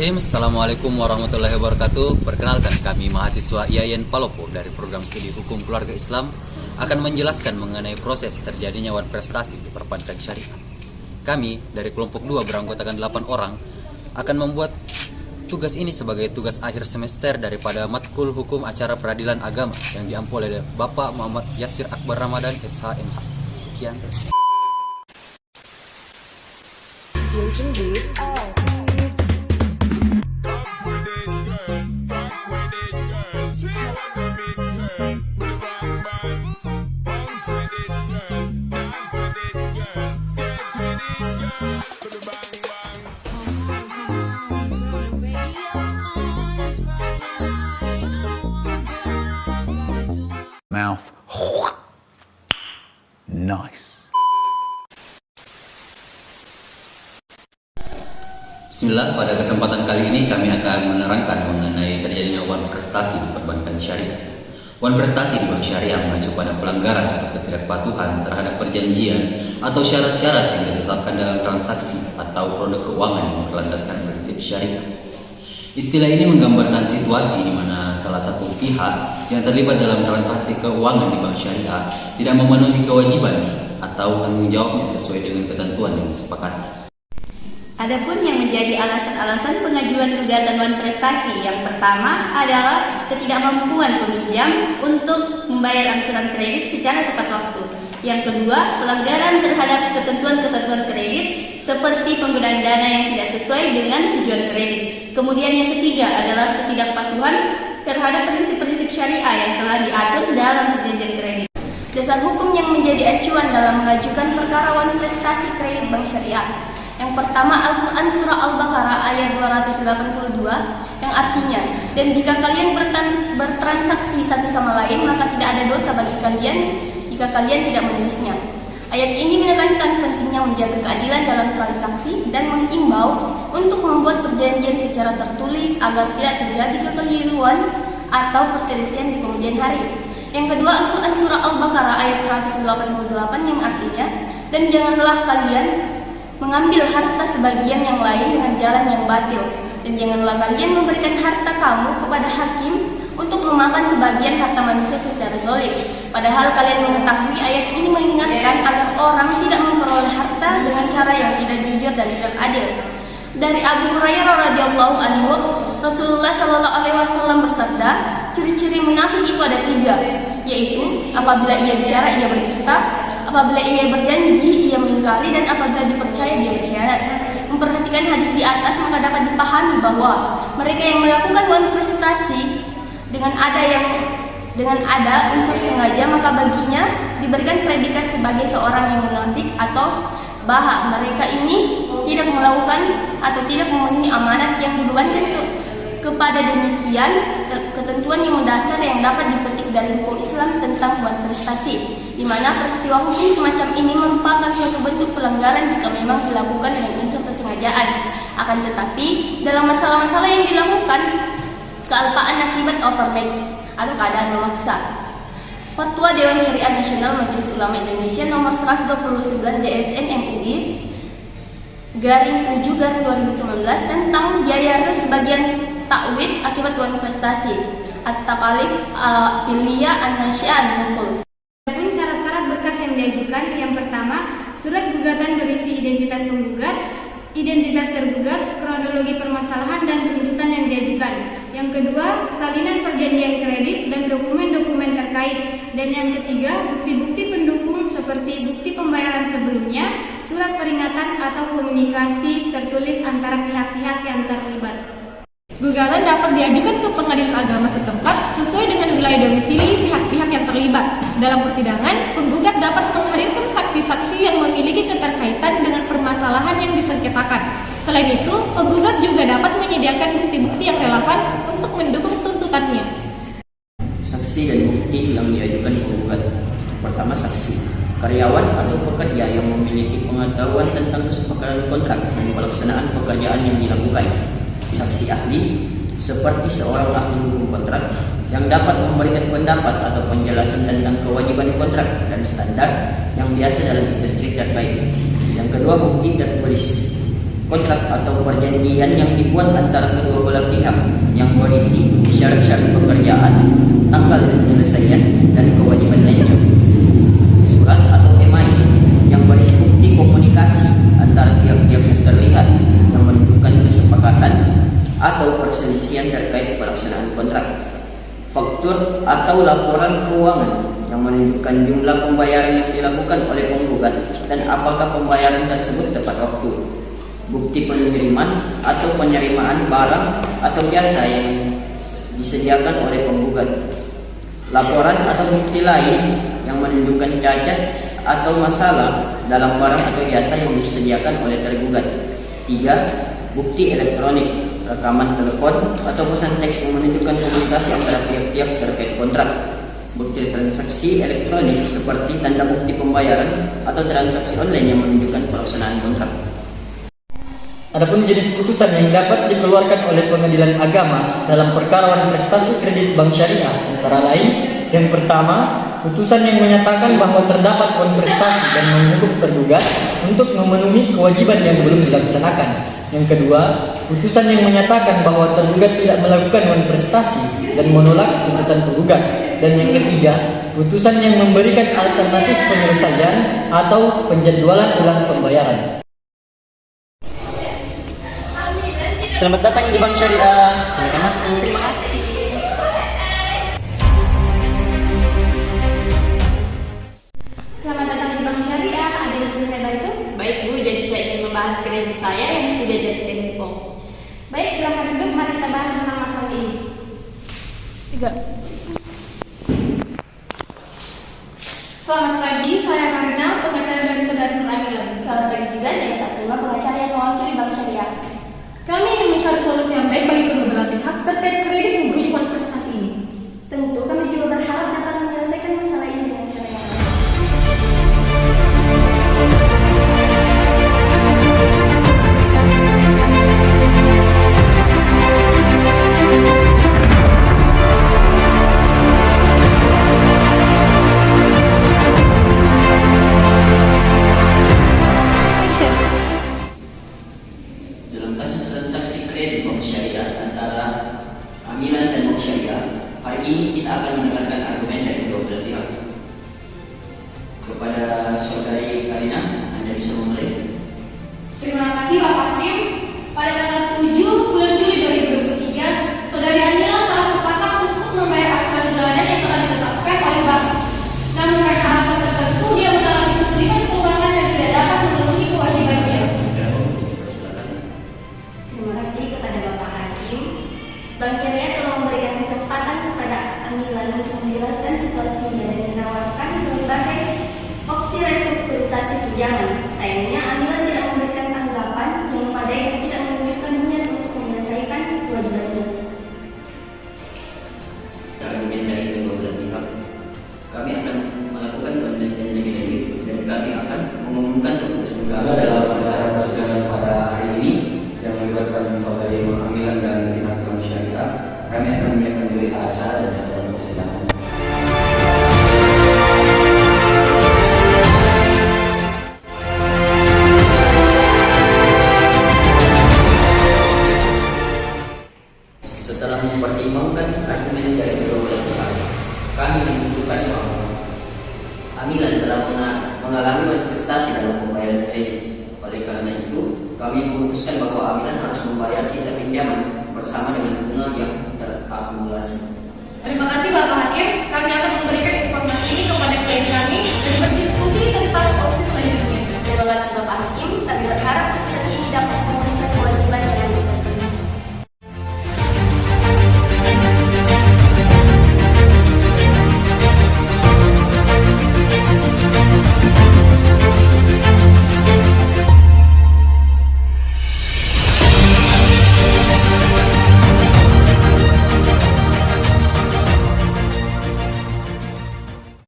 Bismillahirrahmanirrahim. Assalamualaikum warahmatullahi wabarakatuh. Perkenalkan, kami mahasiswa IAIN Palopo dari program studi hukum keluarga Islam akan menjelaskan mengenai proses terjadinya wan prestasi di perbankan syariah. Kami dari kelompok 2 beranggotakan 8 orang akan membuat tugas ini sebagai tugas akhir semester daripada matkul hukum acara peradilan agama yang diampu oleh Bapak Muhammad Yasir Akbar Ramadan SHMH. Sekian. Mouth. Nice. Bismillah, pada kesempatan kali ini kami akan menerangkan mengenai terjadinya wan prestasi di perbankan syariah. Wan prestasi di bank syariah mengacu pada pelanggaran atau ketidakpatuhan terhadap perjanjian atau syarat-syarat yang ditetapkan dalam transaksi atau produk keuangan yang berlandaskan prinsip syariah. Istilah ini menggambarkan situasi di mana salah satu pihak yang terlibat dalam transaksi keuangan di bank syariah tidak memenuhi kewajiban atau tanggung jawabnya sesuai dengan ketentuan yang disepakati. Adapun yang menjadi alasan-alasan pengajuan gugatan wan prestasi, yang pertama adalah ketidakmampuan peminjam untuk membayar angsuran kredit secara tepat waktu. Yang kedua, pelanggaran terhadap ketentuan-ketentuan kredit seperti penggunaan dana yang tidak sesuai dengan tujuan kredit. Kemudian yang ketiga adalah ketidakpatuhan terhadap prinsip-prinsip syariah yang telah diatur dalam perjanjian kredit. Dasar hukum yang menjadi acuan dalam mengajukan perkara wan prestasi kredit bank syariah. Yang pertama, Al-Quran Surah Al-Baqarah ayat 282 yang artinya, dan jika kalian bertransaksi satu sama lain, maka tidak ada dosa bagi kalian jika kalian tidak menulisnya. Ayat ini menekankan pentingnya menjaga keadilan dalam transaksi dan mengimbau untuk membuat perjanjian secara tertulis agar tidak terjadi kekeliruan atau perselisihan di kemudian hari. Yang kedua, Al-Quran Surah Al-Baqarah ayat 188 yang artinya, dan janganlah kalian mengambil harta sebagian yang lain dengan jalan yang batil, dan janganlah kalian memberikan harta kamu kepada hakim untuk memakan sebagian harta manusia secara zalim. Padahal kalian mengetahui ayat ini mengingatkan agar orang tidak memperoleh harta dengan cara yang tidak jujur dan tidak adil. Dari Abu Hurairah radhiyallahu anhu, Rasulullah sallallahu alaihi wasallam bersabda, ciri-ciri munafik itu ada 3, yaitu apabila ia bicara ia berdusta, apabila ia berjanji ia mengingkari, dan apabila dipercaya dia berkhianat. Memperhatikan hadis di atas, maka dapat dipahami bahwa mereka yang melakukan wan prestasi dengan ada unsur sengaja, maka baginya diberikan predikat sebagai seorang yang munafik atau bahwa mereka ini tidak melakukan atau tidak memenuhi amanat yang dibebankan kepada. Demikian ketentuan yang mendasar yang dapat dipetik dari hukum Islam tentang wan prestasi, di mana peristiwa hukum semacam ini merupakan suatu bentuk pelanggaran jika memang dilakukan dengan unsur kesengajaan. Akan tetapi dalam masalah-masalah yang dilakukan kealpaan akibat overmatch atau keadaan memaksa. Fatwa Dewan Syariah Nasional Majelis Ulama Indonesia nomor 129 DSN MUI garing 7/2019 tentang biaya sebagian takwid akibat wan prestasi At-Taqalid Filia An-Nasyi'an Nukul. Adapun syarat-syarat berkas yang diajukan, yang pertama, surat gugatan berisi identitas penggugat, identitas tergugat, kronologi permasalahan dan tuntutan yang diajukan. Yang kedua, salinan perjanjian kredit dan dokumen-dokumen terkait. Dan yang ketiga, bukti-bukti pendukung seperti bukti pembayaran sebelumnya, surat peringatan atau komunikasi tertulis antara pihak-pihak yang terlibat. Gugatan dapat diajukan ke pengadilan agama setempat sesuai dengan wilayah domisili pihak-pihak yang terlibat. Dalam persidangan, penggugat dapat menghadirkan saksi-saksi yang memiliki keterkaitan dengan permasalahan yang disengketakan. Selain itu, penggugat juga dapat menyediakan bukti-bukti yang relevan untuk mendukung tuntutannya. Saksi dan bukti yang diajukan penggugat. Pertama, saksi karyawan atau pekerja yang memiliki pengetahuan tentang kesepakatan kontrak dan pelaksanaan pekerjaan yang dilakukan. Saksi ahli seperti seorang ahli hukum kontrak yang dapat memberikan pendapat atau penjelasan tentang kewajiban kontrak dan standar yang biasa dalam industri terkait. Yang kedua, bukti tertulis kontrak atau perjanjian yang dibuat antara kedua belah pihak yang berisi syarat-syarat pekerjaan, tanggal penyelesaian, dan kewajiban lainnya. Surat atau MOU yang berisi bukti komunikasi antara pihak-pihak yang terlihat yang menunjukkan kesepakatan atau perselisihan terkait pelaksanaan kontrak. Faktur atau laporan keuangan yang menunjukkan jumlah pembayaran yang dilakukan oleh penggugat dan apakah pembayaran tersebut tepat waktu. Bukti pengiriman atau penerimaan barang atau jasa yang disediakan oleh penggugat. Laporan atau bukti lain yang menunjukkan cacat atau masalah dalam barang atau jasa yang disediakan oleh tergugat. 3. Bukti elektronik, rekaman telepon atau pesan teks yang menunjukkan komunikasi antara pihak-pihak terkait kontrak. Bukti transaksi elektronik seperti tanda bukti pembayaran atau transaksi online yang menunjukkan pelaksanaan kontrak. Adapun jenis putusan yang dapat dikeluarkan oleh Pengadilan Agama dalam perkara wan prestasi kredit bank syariah antara lain: yang pertama, putusan yang menyatakan bahwa terdapat wan prestasi dan menghukum tergugat untuk memenuhi kewajiban yang belum dilaksanakan. Yang kedua, putusan yang menyatakan bahwa tergugat tidak melakukan wan prestasi dan menolak tuntutan penggugat. Dan yang ketiga, putusan yang memberikan alternatif penyelesaian atau penjadwalan ulang pembayaran. Selamat datang di Bank Syariah. Silakan masuk. Terima kasih. Selamat datang di Bank Syariah. Ada yang bisa saya bantu? Baik Bu, jadi saya ingin membahas kredit saya yang sudah jadi tempo. Baik, silakan duduk. Mari kita bahas tentang masalah ini. 3. Selamat pagi, saya Karina, pengacara dari Saudara Nur Amilan. Selamat pagi juga, saya Fatima, pengacara yang mewakili Bank Syariah. Kami ingin mencari solusi yang baik bagi kedua belah pihak terkait kredit yang berujuk wan prestasi ini. Tentu kami juga berharap dapat menyelesaikan masalah ini dengan cara yang baik. Dalam kasus transaksi kredit bank syariah antara Amilan dan bank syariah, hari ini kita akan mendengarkan argumen dari kedua belah pihak. Kepada saudari Karina, Anda bisa memulai. Terima kasih Pak Hakim. Pada tanggal 7 bulan Juli 2023, Saudari Amilan telah sepakat untuk membayar aksara bulanan yang telah ditetapkan oleh bank. Namun karena alasan tertentu, dia mengalami kesulitan keuangan dan tidak dapat memenuhi kewajibannya. Terima kasih kepada Bapak Hakim. Bank Syariah telah memberikan kesempatan kepada Amilan untuk menjelaskan situasinya dan menawarkan berbagai opsi restrukturisasi pinjaman. Sayangnya Amilan tidak memberikan tanggapan yang memadai dan tidak menunjukkan niat untuk menyelesaikan kewajibannya. Argumen dari kedua belah pihak, kami akan melakukan penelitian lebih lanjut dan kami akan mengumumkan keputusan Karena dalam acara persidangan pada hari ini yang melibatkan saudari Nur Amilan dan pihak Bank Syariah, kami akan menyiapkan berita acara dan catatan persidangan. Setelah mempertimbangkan argumen dari kedua belah pihak, kami menentukan bahwa Amilan telah mengalami manifestasi dalam pembayaran kredit. Oleh karena itu, kami memutuskan bahwa Amilan harus membayar sisa pinjaman bersama dengan bunga yang terakumulasi. Terima kasih Bapak Hakim. Kami akan memberikan informasi ini kepada klien kami dan berdiskusi